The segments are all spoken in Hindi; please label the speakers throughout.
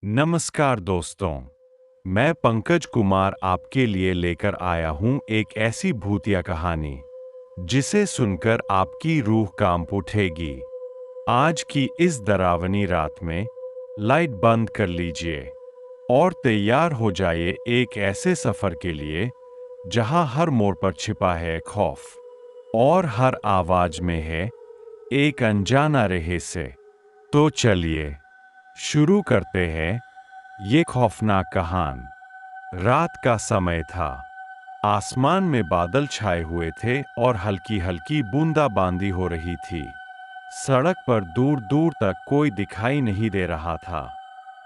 Speaker 1: नमस्कार दोस्तों। मैं पंकज कुमार आपके लिए लेकर आया हूं एक ऐसी भूतिया कहानी जिसे सुनकर आपकी रूह कांप उठेगी। आज की इस डरावनी रात में लाइट बंद कर लीजिए और तैयार हो जाइए एक ऐसे सफर के लिए जहां हर मोड़ पर छिपा है खौफ और हर आवाज में है एक अनजाना रहस्य। तो चलिए शुरू करते हैं ये खौफनाक कहानी। रात का समय था। आसमान में बादल छाए हुए थे और हल्की हल्की बूंदाबांदी हो रही थी। सड़क पर दूर दूर तक कोई दिखाई नहीं दे रहा था।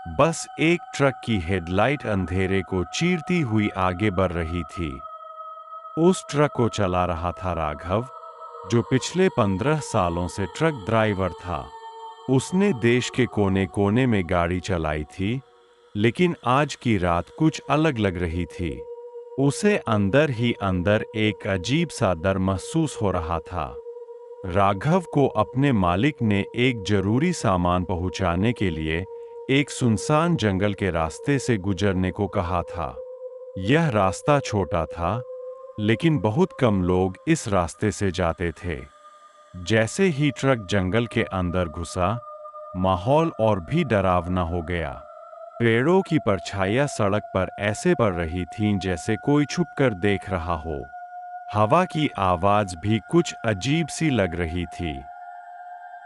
Speaker 1: बस एक ट्रक की हेडलाइट अंधेरे को चीरती हुई आगे बढ़ रही थी। उस ट्रक को चला रहा था राघव, जो पिछले 15 सालों से ट्रक ड्राइवर था। उसने देश के कोने कोने में गाड़ी चलाई थी, लेकिन आज की रात कुछ अलग लग रही थी। उसे अंदर ही अंदर एक अजीब सा डर महसूस हो रहा था। राघव को अपने मालिक ने एक जरूरी सामान पहुंचाने के लिए एक सुनसान जंगल के रास्ते से गुजरने को कहा था। यह रास्ता छोटा था, लेकिन बहुत कम लोग इस रास्ते से जाते थे। जैसे ही ट्रक जंगल के अंदर घुसा, माहौल और भी डरावना हो गया। पेड़ों की परछाइयां सड़क पर ऐसे पड़ रही थीं जैसे कोई छुपकर देख रहा हो। हवा की आवाज भी कुछ अजीब सी लग रही थी।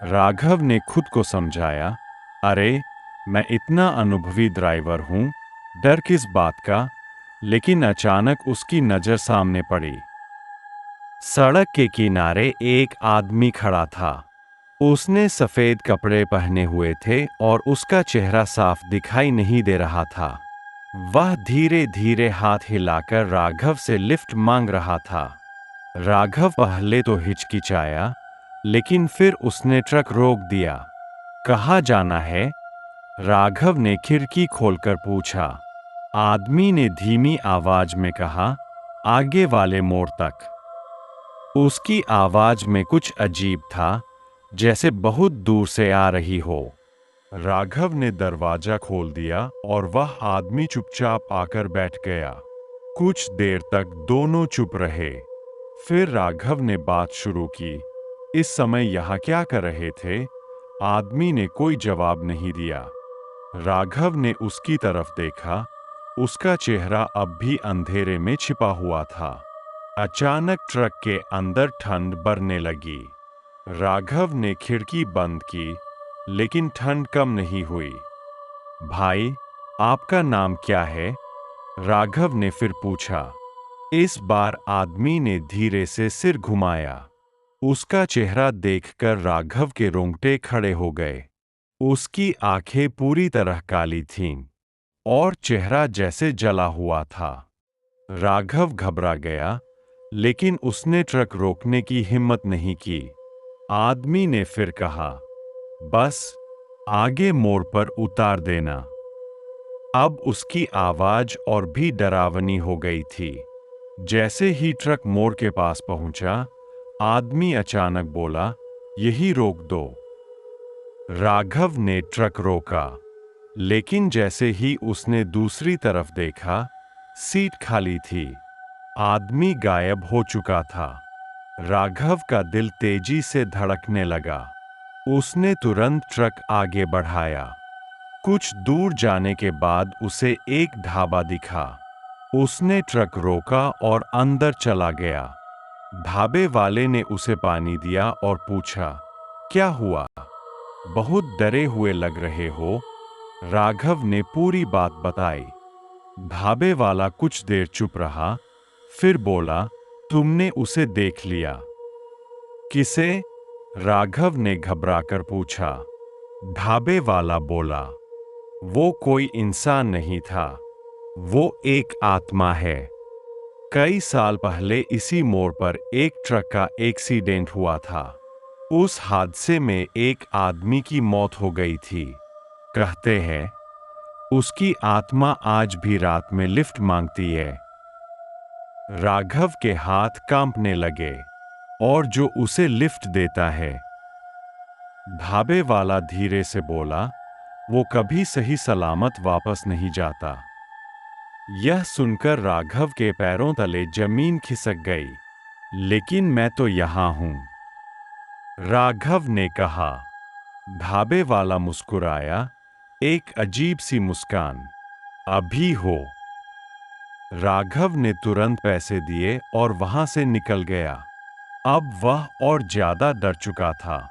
Speaker 1: राघव ने खुद को समझाया, अरे, मैं इतना अनुभवी ड्राइवर हूं, डर किस बात का। लेकिन अचानक उसकी नजर सामने पड़ी। सड़क के किनारे एक आदमी खड़ा था। उसने सफेद कपड़े पहने हुए थे और उसका चेहरा साफ दिखाई नहीं दे रहा था। वह धीरे धीरे हाथ हिलाकर राघव से लिफ्ट मांग रहा था। राघव पहले तो हिचकिचाया, लेकिन फिर उसने ट्रक रोक दिया। कहाँ जाना है? राघव ने खिड़की खोलकर पूछा। आदमी ने धीमी आवाज में कहा, आगे वाले मोड़ तक। उसकी आवाज में कुछ अजीब था, जैसे बहुत दूर से आ रही हो। राघव ने दरवाजा खोल दिया और वह आदमी चुपचाप आकर बैठ गया। कुछ देर तक दोनों चुप रहे। फिर राघव ने बात शुरू की, इस समय यहाँ क्या कर रहे थे? आदमी ने कोई जवाब नहीं दिया। राघव ने उसकी तरफ देखा। उसका चेहरा अब भी अंधेरे में छिपा हुआ था। अचानक ट्रक के अंदर ठंड बढ़ने लगी। राघव ने खिड़की बंद की, लेकिन ठंड कम नहीं हुई। भाई, आपका नाम क्या है? राघव ने फिर पूछा। इस बार आदमी ने धीरे से सिर घुमाया। उसका चेहरा देखकर राघव के रोंगटे खड़े हो गए। उसकी आंखें पूरी तरह काली थीं और चेहरा जैसे जला हुआ था। राघव घबरा गया, लेकिन उसने ट्रक रोकने की हिम्मत नहीं की। आदमी ने फिर कहा, बस आगे मोड़ पर उतार देना। अब उसकी आवाज और भी डरावनी हो गई थी। जैसे ही ट्रक मोड़ के पास पहुंचा, आदमी अचानक बोला, यही रोक दो। राघव ने ट्रक रोका, लेकिन जैसे ही उसने दूसरी तरफ देखा, सीट खाली थी। आदमी गायब हो चुका था। राघव का दिल तेजी से धड़कने लगा। उसने तुरंत ट्रक आगे बढ़ाया। कुछ दूर जाने के बाद उसे एक ढाबा दिखा। उसने ट्रक रोका और अंदर चला गया। ढाबे वाले ने उसे पानी दिया और पूछा, क्या हुआ? बहुत डरे हुए लग रहे हो। राघव ने पूरी बात बताई। ढाबे वाला कुछ देर चुप रहा, फिर बोला, तुमने उसे देख लिया? किसे? राघव ने घबराकर पूछा। ढाबे वाला बोला, वो कोई इंसान नहीं था, वो एक आत्मा है। कई साल पहले इसी मोड़ पर एक ट्रक का एक्सीडेंट हुआ था। उस हादसे में एक आदमी की मौत हो गई थी। कहते हैं उसकी आत्मा आज भी रात में लिफ्ट मांगती है। राघव के हाथ कांपने लगे। और जो उसे लिफ्ट देता है? ढाबे वाला धीरे से बोला, वो कभी सही सलामत वापस नहीं जाता। यह सुनकर राघव के पैरों तले जमीन खिसक गई। लेकिन मैं तो यहाँ हूँ, राघव ने कहा। ढाबे वाला मुस्कुराया, एक अजीब सी मुस्कान। अभी हो। राघव ने तुरंत पैसे दिए और वहां से निकल गया। अब वह और ज्यादा डर चुका था।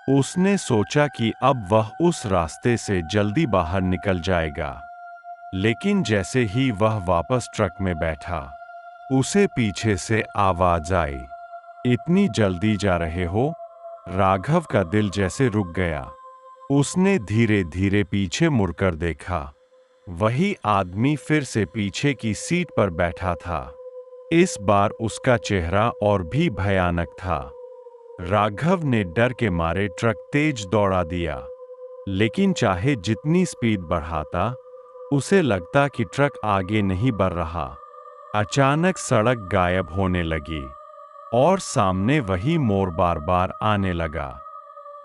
Speaker 1: उसने सोचा कि अब वह उस रास्ते से जल्दी बाहर निकल जाएगा। लेकिन जैसे ही वह वापस ट्रक में बैठा, उसे पीछे से आवाज आई, इतनी जल्दी जा रहे हो? राघव का दिल जैसे रुक गया। उसने धीरे धीरे पीछे मुड़कर देखा। वही आदमी फिर से पीछे की सीट पर बैठा था। इस बार उसका चेहरा और भी भयानक था। राघव ने डर के मारे ट्रक तेज दौड़ा दिया, लेकिन चाहे जितनी स्पीड बढ़ाता, उसे लगता कि ट्रक आगे नहीं बढ़ रहा। अचानक सड़क गायब होने लगी और सामने वही मोड़ बार बार आने लगा,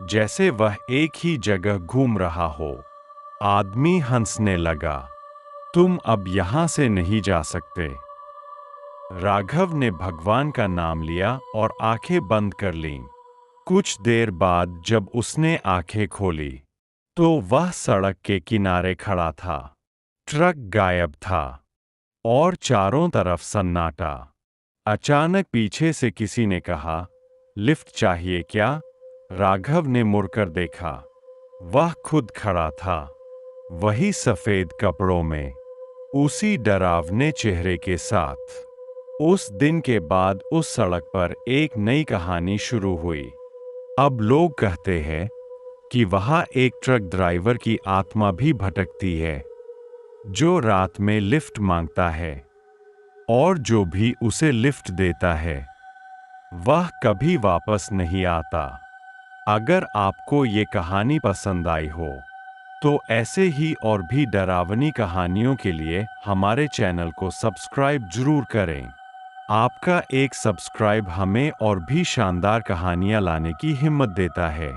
Speaker 1: जैसे वह एक ही जगह घूम रहा हो। आदमी हंसने लगा। तुम अब यहां से नहीं जा सकते। राघव ने भगवान का नाम लिया और आंखें बंद कर लीं। कुछ देर बाद जब उसने आंखें खोली, तो वह सड़क के किनारे खड़ा था। ट्रक गायब था और चारों तरफ सन्नाटा। अचानक पीछे से किसी ने कहा, लिफ्ट चाहिए क्या? राघव ने मुड़कर देखा। वह खुद खड़ा था, वही सफेद कपड़ों में, उसी डरावने चेहरे के साथ। उस दिन के बाद उस सड़क पर एक नई कहानी शुरू हुई। अब लोग कहते हैं कि वहाँ एक ट्रक ड्राइवर की आत्मा भी भटकती है, जो रात में लिफ्ट मांगता है, और जो भी उसे लिफ्ट देता है, वह कभी वापस नहीं आता। अगर आपको ये कहानी पसंद आई हो, तो ऐसे ही और भी डरावनी कहानियों के लिए हमारे चैनल को सब्सक्राइब जरूर करें। आपका एक सब्सक्राइब हमें और भी शानदार कहानियाँ लाने की हिम्मत देता है।